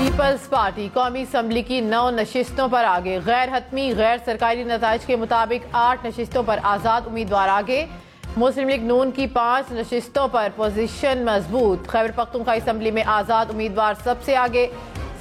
Peoples party قومی assembly کی 9 نشستوں پر آگے، غیر حتمی غیر سرکاری نتائج کے مطابق 8 نشستوں پر آزاد امیدوار آگے، مسلم لیگ نون کی 5 نشستوں پر پوزیشن مضبوط، خیبر پختونخوا اسمبلی میں آزاد امیدوار سب سے آگے،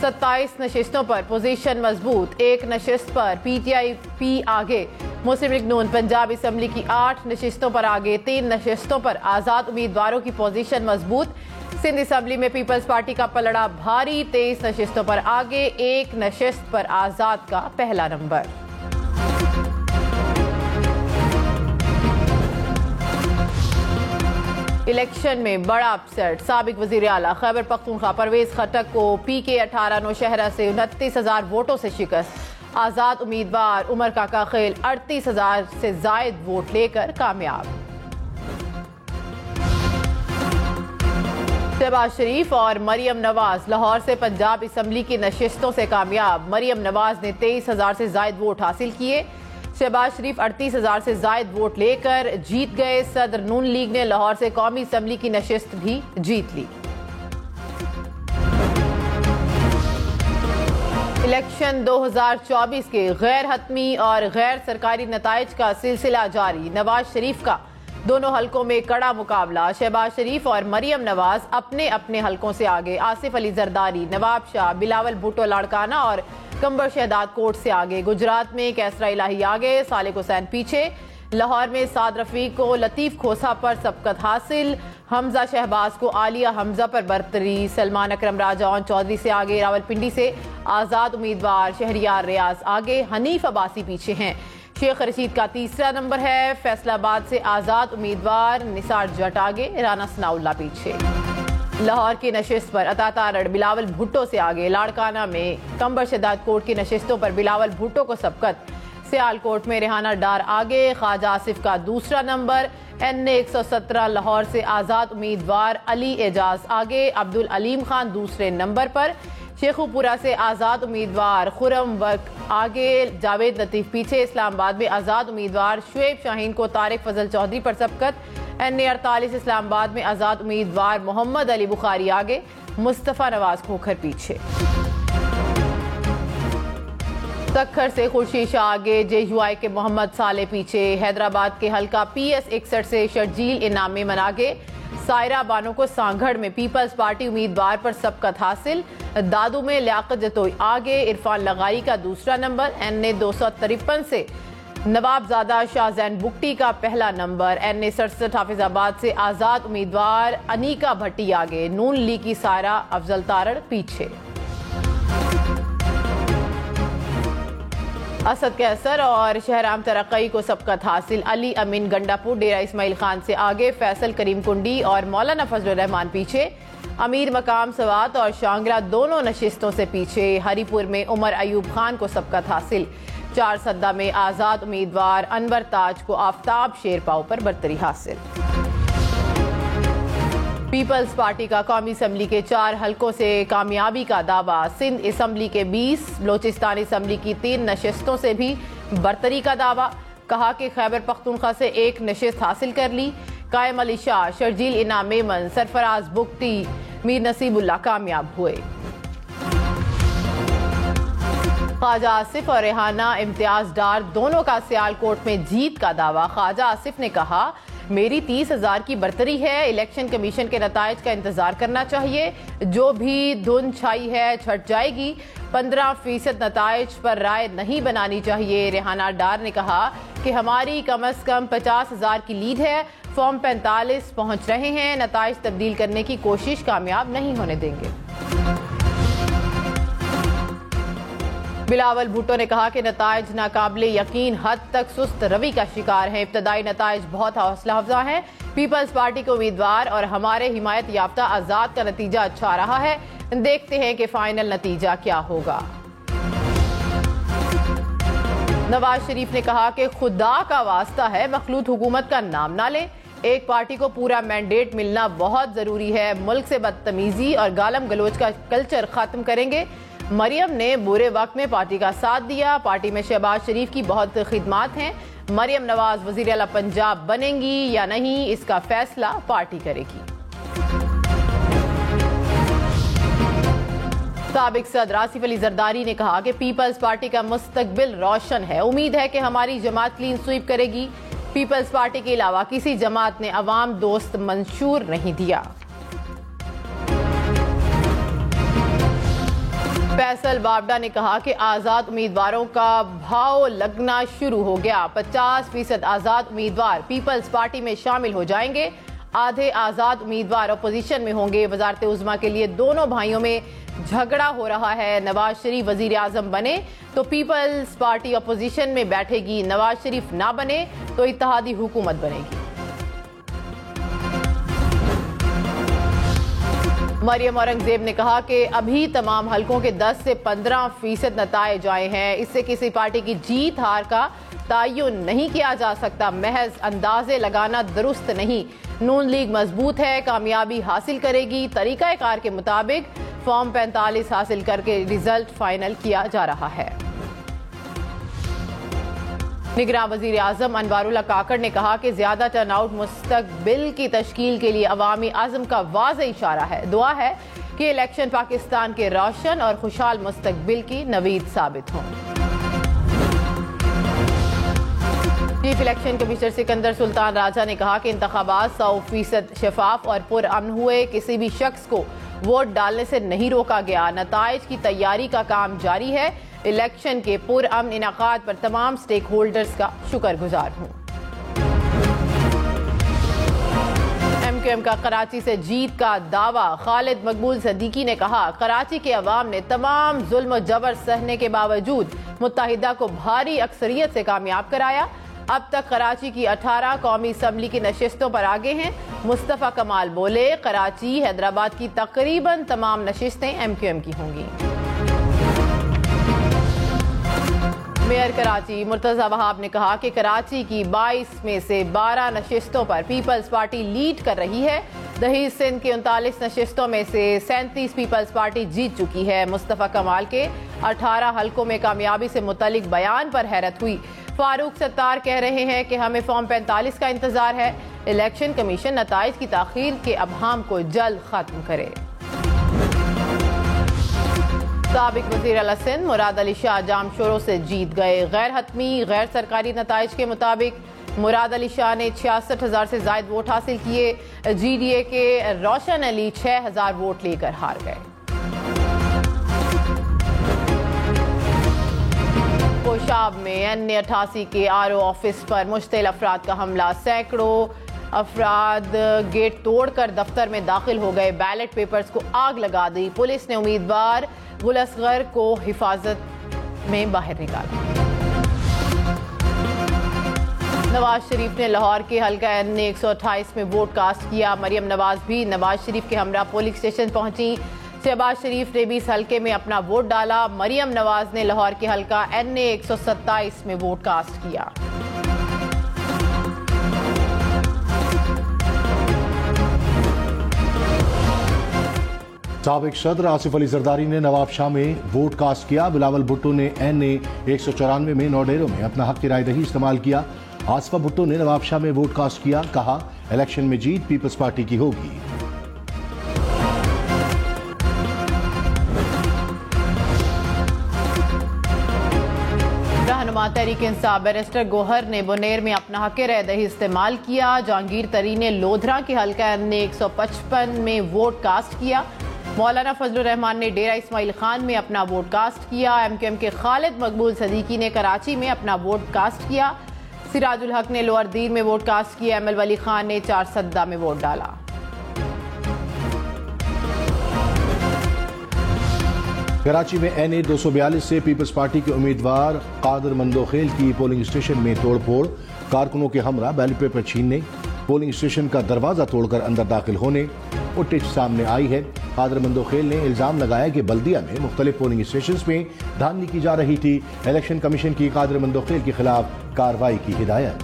27 نشستوں پر پوزیشن مضبوط، 1 نشست پر پی ٹی آئی پی آگے، مسلم لیگ نون پنجاب اسمبلی کی 8 نشستوں پر آگے، 3 نشستوں پر آزاد امیدواروں کی پوزیشن مضبوط، سندھ اسمبلی میں پیپلز پارٹی کا پلڑا بھاری، 23 نشستوں پر آگے، 1 نشست پر آزاد کا پہلا نمبر۔ الیکشن میں بڑا اپسیٹ، سابق وزیر اعلیٰ خیبر پختونخوا پرویز خٹک کو پی کے 18 نوشہرہ سے 29,000 ووٹوں سے شکست، آزاد امیدوار عمر کاکا خیل 38,000 سے زائد ووٹ لے کر کامیاب۔ شہباز شریف اور مریم نواز لاہور سے پنجاب اسمبلی کی نشستوں سے کامیاب، مریم نواز نے 23,000 سے زائد ووٹ حاصل کیے، شہباز شریف 38,000 سے زائد ووٹ لے کر جیت گئے، صدر نون لیگ نے لاہور سے قومی اسمبلی کی نشست بھی جیت لی۔ الیکشن 2024 کے غیر حتمی اور غیر سرکاری نتائج کا سلسلہ جاری، نواز شریف کا دونوں حلقوں میں کڑا مقابلہ، شہباز شریف اور مریم نواز اپنے اپنے حلقوں سے آگے، آصف علی زرداری، نواب شاہ، بلاول بھٹو لاڑکانہ اور کمبر شہداد کوٹ سے آگے، گجرات میں کیسرا الہی آگے، صالح حسین پیچھے، لاہور میں سعد رفیق کو لطیف کھوسہ پر سبقت حاصل، حمزہ شہباز کو عالیہ حمزہ پر برتری، سلمان اکرم راجہ اون چودھری سے آگے، راولپنڈی سے آزاد امیدوار شہریار ریاض آگے، حنیف عباسی پیچھے ہیں، شیخ رشید کا تیسرا نمبر ہے، فیصل آباد سے آزاد امیدوار نثار جٹ آگے، رانا ثناء اللہ پیچھے۔ لاہور کی نشست پر عطا تارڑ بلاول بھٹو سے آگے، لاڑکانہ میں کمبر شہداد کوٹ کی نشستوں پر بلاول بھٹو کو سبقت، سیال کوٹ میں ریحانہ ڈار آگے، خواجہ آصف کا دوسرا نمبر، این 117 لاہور سے آزاد امیدوار علی اعجاز آگے، عبدالعلیم خان دوسرے نمبر پر، شیخو پورہ سے آزاد امیدوار خرم وق آگے، جاوید لطیف پیچھے، اسلام آباد میں آزاد امیدوار شعیب شاہین کو طارق فضل چودھری پر سبقت، این 48 اسلام آباد میں آزاد امیدوار محمد علی بخاری آگے، مصطفیٰ نواز کھوکھر پیچھے۔ سکھر سے خورشید شاہ آگے، جے یو آئی کے محمد صالح پیچھے، حیدرآباد کے حلقہ پی ایس 61 سے شرجیل انعام میمن آگے، سائرہ بانو کو سانگھڑ میں پیپلز پارٹی امیدوار پر سبقت حاصل، دادو میں لیاقت جتوئی آگے، عرفان لغاری کا دوسرا نمبر، این 253 سے نواب زادہ شاہ زین بگٹی کا پہلا نمبر، این 67 حافظ آباد سے آزاد امیدوار انیکا بھٹی آگے، نون لیگ کی سائرہ افضل تارڑ پیچھے۔ اسد کیسر اور شہرام ترقی کو سبقت حاصل، علی امین گنڈاپور ڈیرہ اسماعیل خان سے آگے، فیصل کریم کنڈی اور مولانا فضل الرحمان پیچھے، امیر مقام سوات اور شانگرہ دونوں نشستوں سے پیچھے، ہری پور میں عمر ایوب خان کو سبقت حاصل، چار سدہ میں آزاد امیدوار انور تاج کو آفتاب شیرپاؤ پر برتری حاصل۔ پیپلز پارٹی کا قومی اسمبلی کے 4 حلقوں سے کامیابی کا دعویٰ، سندھ اسمبلی کے 20، بلوچستان اسمبلی کی 3 نشستوں سے بھی برتری کا دعویٰ، کہا کہ خیبر پختونخوا سے 1 نشست حاصل کر لی، قائم علی شاہ، شرجیل انعام میمن، سرفراز بگٹی، میر نصیب اللہ کامیاب ہوئے۔ خواجہ آصف اور ریحانہ امتیاز ڈار دونوں کا سیال کوٹ میں جیت کا دعویٰ، خواجہ آصف نے کہا میری 30,000 کی برتری ہے، الیکشن کمیشن کے نتائج کا انتظار کرنا چاہیے، جو بھی دھن چھائی ہے چھٹ جائے گی، 15% نتائج پر رائے نہیں بنانی چاہیے۔ ریحانہ ڈار نے کہا کہ ہماری کم از کم 50,000 کی لیڈ ہے، فارم 45 پہنچ رہے ہیں، نتائج تبدیل کرنے کی کوشش کامیاب نہیں ہونے دیں گے۔ بلاول بھٹو نے کہا کہ نتائج ناقابل یقین حد تک سست روی کا شکار ہیں، ابتدائی نتائج بہت حوصلہ افزا ہیں، پیپلز پارٹی کے امیدوار اور ہمارے حمایت یافتہ آزاد کا نتیجہ اچھا رہا ہے، دیکھتے ہیں کہ فائنل نتیجہ کیا ہوگا۔ نواز شریف نے کہا کہ خدا کا واسطہ ہے مخلوط حکومت کا نام نہ لیں، ایک پارٹی کو پورا مینڈیٹ ملنا بہت ضروری ہے، ملک سے بدتمیزی اور گالم گلوچ کا کلچر ختم کریں گے۔ مریم نے برے وقت میں پارٹی کا ساتھ دیا، پارٹی میں شہباز شریف کی بہت خدمات ہیں، مریم نواز وزیر اعلیٰ پنجاب بنیں گی یا نہیں اس کا فیصلہ پارٹی کرے گی۔ سابق صدر آصف علی زرداری نے کہا کہ پیپلز پارٹی کا مستقبل روشن ہے، امید ہے کہ ہماری جماعت کلین سویپ کرے گی۔ پیپلز پارٹی کے علاوہ کسی جماعت نے عوام دوست منشور نہیں دیا۔ فیصل بابڈا نے کہا کہ آزاد امیدواروں کا بھاؤ لگنا شروع ہو گیا، 50% آزاد امیدوار پیپلز پارٹی میں شامل ہو جائیں گے، آدھے آزاد امیدوار اپوزیشن میں ہوں گے۔ وزارت عظمیٰ کے لیے دونوں بھائیوں میں جھگڑا ہو رہا ہے، نواز شریف وزیر اعظم بنے تو پیپلز پارٹی اپوزیشن میں بیٹھے گی، نواز شریف نہ بنے تو اتحادی حکومت بنے گی۔ مریم اورنگزیب نے کہا کہ ابھی تمام حلقوں کے 10 سے 15% نتائج آئے ہیں، اس سے کسی پارٹی کی جیت ہار کا تعین نہیں کیا جا سکتا، محض اندازے لگانا درست نہیں۔ نون لیگ مضبوط ہے، کامیابی حاصل کرے گی، طریقہ کار کے مطابق فارم 45 حاصل کر کے رزلٹ فائنل کیا جا رہا ہے۔ نگراں وزیر اعظم انوار اللہ کاکڑ نے کہا کہ زیادہ ٹرن آؤٹ مستقبل کی تشکیل کے لیے عوامی عزم کا واضح اشارہ ہے، دعا ہے کہ الیکشن پاکستان کے روشن اور خوشحال مستقبل کی نوید ثابت ہوں۔ چیف الیکشن کمشنر سکندر سلطان راجہ نے کہا کہ انتخابات 100% شفاف اور پرامن ہوئے، کسی بھی شخص کو ووٹ ڈالنے سے نہیں روکا گیا، نتائج کی تیاری کا کام جاری ہے، الیکشن کے پرامن انعقاد پر تمام سٹیک ہولڈرز کا شکر گزار ہوں۔ ایم کیو ایم کا کراچی سے جیت کا دعویٰ، خالد مقبول صدیقی نے کہا کراچی کے عوام نے تمام ظلم و جبر سہنے کے باوجود متحدہ کو بھاری اکثریت سے کامیاب کرایا، اب تک کراچی کی 18 قومی اسمبلی کی نشستوں پر آگے ہیں۔ مصطفیٰ کمال بولے کراچی حیدرآباد کی تقریباً تمام نشستیں ایم کیو ایم کی ہوں گی۔ میئر کراچی مرتضی وہاب نے کہا کہ کراچی کی 22 میں سے 12 نشستوں پر پیپلز پارٹی لیڈ کر رہی ہے، دہی سندھ کی 39 نشستوں میں سے 37 پیپلز پارٹی جیت چکی ہے۔ مصطفیٰ کمال کے 18 حلقوں میں کامیابی سے متعلق بیان پر حیرت ہوئی۔ فاروق ستار کہہ رہے ہیں کہ ہمیں فارم 45 کا انتظار ہے، الیکشن کمیشن نتائج کی تاخیر کے ابہام کو جلد ختم کرے۔ سابق وزیر اعلیٰ سندھ مراد علی شاہ جام شوروں سے جیت گئے، غیر حتمی غیر سرکاری نتائج کے مطابق مراد علی شاہ نے 66,000 سے زائد ووٹ حاصل کیے، جی ڈی اے کے روشن علی 6,000 ووٹ لے کر ہار گئے۔ کوشاب میں N88 کے RO آفس پر مشتعل افراد کا حملہ، سینکڑوں افراد گیٹ توڑ کر دفتر میں داخل ہو گئے، بیلٹ پیپرز کو آگ لگا دی، پولیس نے امیدوار گل اصغر کو حفاظت میں باہر نکالا۔ نواز شریف نے لاہور کے حلقہ N128 میں ووٹ کاسٹ کیا، مریم نواز بھی نواز شریف کے ہمراہ پولنگ اسٹیشن پہنچی، شہباز شریف نے بھی اس حلقے میں اپنا ووٹ ڈالا، مریم نواز نے لاہور کے حلقہ N127 میں ووٹ کاسٹ کیا۔ سابق صدر آصف علی زرداری نے نواب شاہ میں ووٹ کاسٹ کیا، بلاول بھٹو نے N194 میں نوڈیرو میں اپنا حق رائے دہی استعمال کیا، آصفہ بھٹو نے نواب شاہ میں ووٹ کاسٹ کیا، کہا الیکشن میں جیت پیپلز پارٹی کی ہوگی۔ رہنما تحریک انصاف بیرسٹر گوہر نے بنیر میں اپنا حق رائے دہی استعمال کیا، جہانگیر ترین نے لودھرا کے حلقہ N155 میں ووٹ کاسٹ کیا، مولانا فضل الرحمان نے ڈیرہ اسماعیل خان میں اپنا ووٹ کاسٹ کیا، ایم کیو ایم کے خالد مقبول صدیقی نے کراچی میں اپنا ووٹ کاسٹ کیا، سراج الحق نے لوئر دیر میں ووٹ کاسٹ کیا، ایم ایل ولی خان نے چارسدہ میں ووٹ ڈالا۔ کراچی میں N242 سے پیپلز پارٹی کے امیدوار قادر مندوخیل کی پولنگ اسٹیشن میں توڑ پھوڑ، کارکنوں کے ہمراہ بیلٹ پیپر چھیننے، پولنگ اسٹیشن کا دروازہ توڑ کر اندر داخل ہونے، فوٹیج سامنے آئی ہے۔ قادر مندوخیل نے الزام لگایا کہ بلدیہ میں مختلف پولنگ اسٹیشنز میں دھاندلی کی جا رہی تھی، الیکشن کمیشن کی قادر مندوخیل کے خلاف کارروائی کی ہدایت۔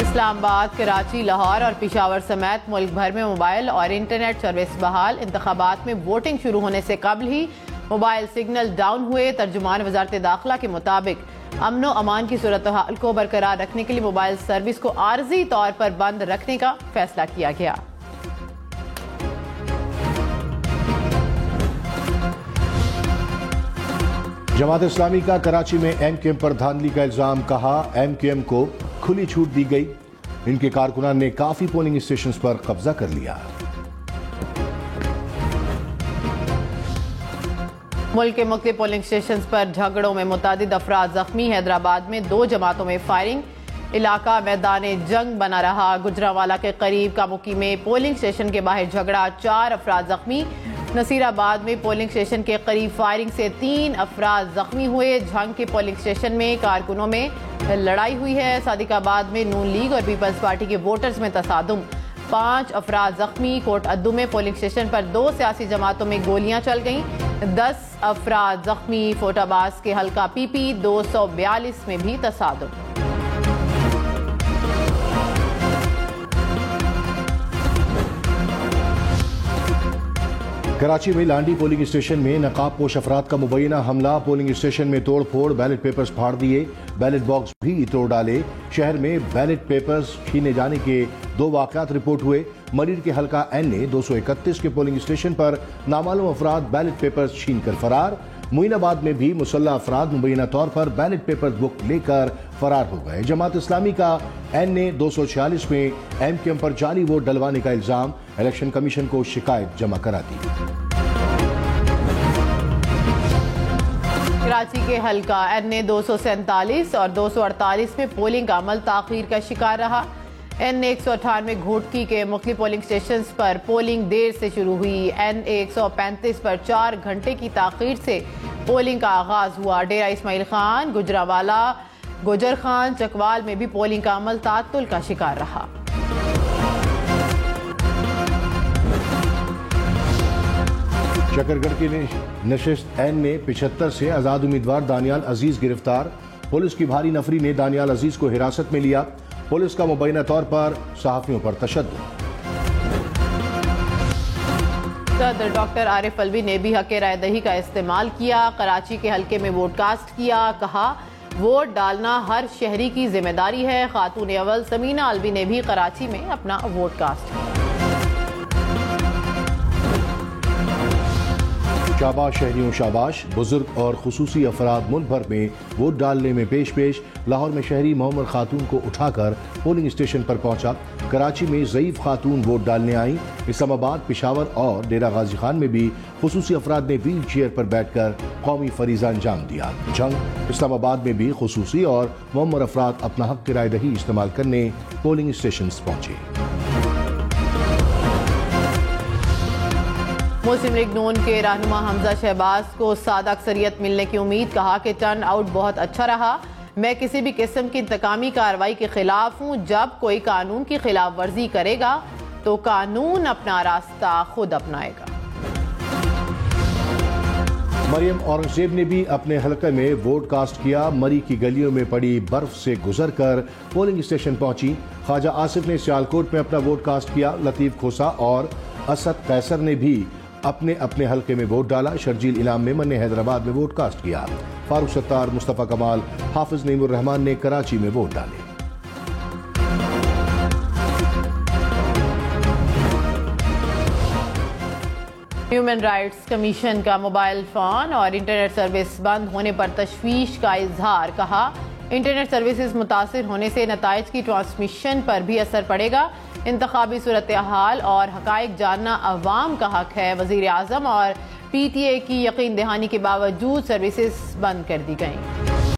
اسلام آباد، کراچی، لاہور اور پشاور سمیت ملک بھر میں موبائل اور انٹرنیٹ سروس بحال، انتخابات میں ووٹنگ شروع ہونے سے قبل ہی موبائل سگنل ڈاؤن ہوئے۔ ترجمان وزارت داخلہ کے مطابق امن و امان کی صورتحال کو برقرار رکھنے کے لیے موبائل سروس کو عارضی طور پر بند رکھنے کا فیصلہ کیا گیا۔ جماعت اسلامی کا کراچی میں ایم کیو ایم پر دھاندلی کا الزام، کہا ایم کیو ایم کو کھلی چھوٹ دی گئی، ان کے کارکنان نے کافی پولنگ اسٹیشنز پر قبضہ کر لیا۔ ملک کے مختلف پولنگ اسٹیشنز پر جھگڑوں میں متعدد افراد زخمی، حیدرآباد میں 2 جماعتوں میں فائرنگ، علاقہ میدان جنگ بنا رہا۔ گجرانوالہ کے قریب کاموکی میں پولنگ اسٹیشن کے باہر جھگڑا، 4 افراد زخمی۔ نصیر آباد میں پولنگ اسٹیشن کے قریب فائرنگ سے 3 افراد زخمی ہوئے۔ جھنگ کے پولنگ اسٹیشن میں کارکنوں میں لڑائی ہوئی ہے۔ صادق آباد میں نون لیگ اور پیپلز پارٹی کے ووٹرز میں تصادم، 5 افراد زخمی۔ کوٹ ادو میں پولنگ اسٹیشن پر 2 سیاسی جماعتوں میں گولیاں چل گئیں، 10 افراد زخمی۔ فوٹ عباس کے حلقہ پی پی 242 میں بھی تصادم۔ کراچی میں لانڈی پولنگ اسٹیشن میں نقاب پوش افراد کا مبینہ حملہ، پولنگ اسٹیشن میں توڑ پھوڑ، بیلٹ پیپرز پھاڑ دیے، بیلٹ باکس بھی توڑ ڈالے۔ شہر میں بیلٹ پیپرز چھینے جانے کے 2 واقعات رپورٹ ہوئے۔ مریر کے حلقہ این اے 231 کے پولنگ اسٹیشن پر نامعلوم افراد بیلٹ پیپرز چھین کر فرار۔ معین آباد میں بھی مسلح افراد مبینہ طور پر بیلٹ پیپرز بک لے کر فرار ہو گئے۔ جماعت اسلامی کا این اے 246 میں ایم کیو ایم پر جعلی ووٹ ڈلوانے کا الزام، الیکشن کمیشن کو شکایت جمع کرا دی۔ کراچی کے حلقہ این اے 247 اور 248 میں پولنگ کا عمل تاخیر کا شکار رہا۔ این اے 198 گھوٹکی کے مختلف پولنگ اسٹیشنز پر پولنگ دیر سے شروع ہوئی۔ این اے 135 پر 4 گھنٹے کی تاخیر سے پولنگ کا آغاز ہوا۔ ڈیرہ اسماعیل خان، گجرانوالہ، گوجر خان، چکوال میں بھی پولنگ کا عمل تعطل کا شکار رہا۔ شکرگڑھ کی نشست این میں 75 سے آزاد امیدوار دانیال عزیز گرفتار، پولیس کی بھاری نفری نے دانیال عزیز کو حراست میں لیا۔ پولیس کا مبینہ طور پر صحافیوں پر تشدد۔ صدر ڈاکٹر عارف الوی نے بھی حق رائے دہی کا استعمال کیا، کراچی کے حلقے میں ووٹ کاسٹ کیا، کہا ووٹ ڈالنا ہر شہری کی ذمہ داری ہے۔ خاتون اول سمینہ الوی نے بھی کراچی میں اپنا ووٹ کاسٹ کیا۔ شاباش شہریوں شاباش، بزرگ اور خصوصی افراد ملک بھر میں ووٹ ڈالنے میں پیش۔ لاہور میں شہری محمد خاتون کو اٹھا کر پولنگ اسٹیشن پر پہنچا۔ کراچی میں ضعیف خاتون ووٹ ڈالنے آئیں۔ اسلام آباد، پشاور اور ڈیرہ غازی خان میں بھی خصوصی افراد نے ویل چیئر پر بیٹھ کر قومی فریضہ انجام دیا۔ جنگ اسلام آباد میں بھی خصوصی اور معمر افراد اپنا حق رائے دہی استعمال کرنے پولنگ اسٹیشنز پہنچے۔ مسلم لیگ نون کے رہنما حمزہ شہباز کو سادہ اکثریت ملنے کی امید، کہا کہ ٹرن آؤٹ بہت اچھا رہا۔ میں کسی بھی قسم کی انتقامی کارروائی کے خلاف ہوں۔ جب کوئی قانون کی خلاف ورزی کرے گا تو قانون اپنا راستہ خود اپنائے گا۔ مریم اورنگزیب نے بھی اپنے حلقے میں ووٹ کاسٹ کیا، مری کی گلیوں میں پڑی برف سے گزر کر پولنگ اسٹیشن پہنچی۔ خواجہ آصف نے سیالکوٹ میں اپنا ووٹ کاسٹ کیا، لطیف کھوسا اور اسد قیصر نے بھی اپنے اپنے حلقے میں ووٹ ڈالا۔ شرجیل انعام میمن نے حیدرآباد میں ووٹ کاسٹ کیا۔ فاروق ستار، مصطفیٰ کمال، حافظ نعیم الرحمان نے کراچی میں ووٹ ڈالے۔ ہیومن رائٹس کمیشن کا موبائل فون اور انٹرنیٹ سروس بند ہونے پر تشویش کا اظہار، کہا انٹرنیٹ سروسز متاثر ہونے سے نتائج کی ٹرانسمیشن پر بھی اثر پڑے گا۔ انتخابی صورتحال اور حقائق جاننا عوام کا حق ہے۔ وزیر اعظم اور پی ٹی اے کی یقین دہانی کے باوجود سروسز بند کر دی گئیں۔